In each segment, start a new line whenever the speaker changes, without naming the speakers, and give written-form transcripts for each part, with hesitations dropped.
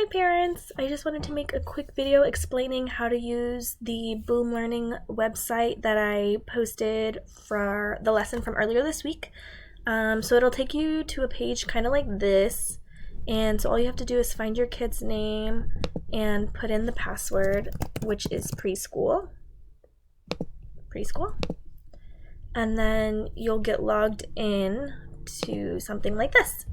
Hi parents! I just wanted to make a quick video explaining how to use the Boom Learning website that I posted for the lesson from earlier this week. So it'll take you to a page kind of like this, and so all you have to do is find your kid's name and put in the password, which is preschool, and then you'll get logged in to something like this.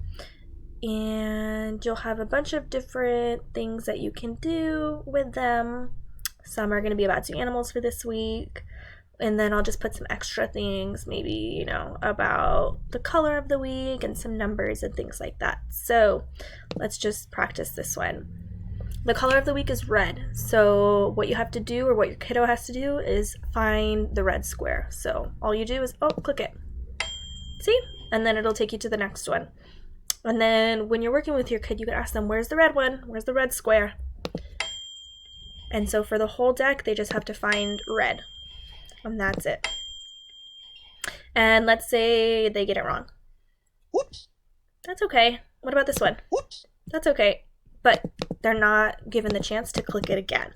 And you'll have a bunch of different things that you can do with them. Some are going to be about zoo animals for this week, and then I'll just put some extra things, maybe, about the color of the week and some numbers and things like that. So let's just practice this one. The color of the week is red, so what you have to do, or what your kiddo has to do, is find the red square. So all you do is click it, see, and then it'll take you to the next one. And then when you're working with your kid, you can ask them, where's the red one? Where's the red square? And so for the whole deck, they just have to find red. And that's it. And let's say they get it wrong.
Whoops.
That's okay. What about this one?
Whoops.
That's okay. But they're not given the chance to click it again.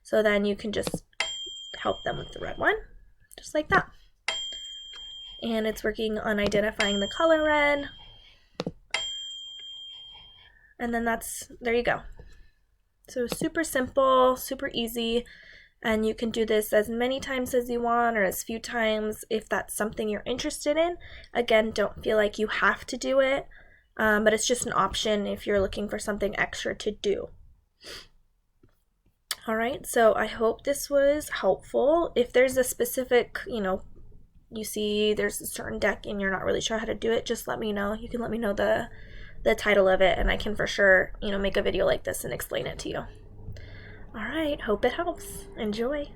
So then you can just help them with the red one, just like that. And it's working on identifying the color red. And then there you go. So super simple, super easy, and you can do this as many times as you want, or as few times if that's something you're interested in. Again, don't feel like you have to do it, but it's just an option if you're looking for something extra to do. All right, so I hope this was helpful. If there's a specific, you see there's a certain deck and you're not really sure how to do it, just let me know. You can let me know the title of it, and I can for sure, make a video like this and explain it to you. All right, hope it helps. Enjoy.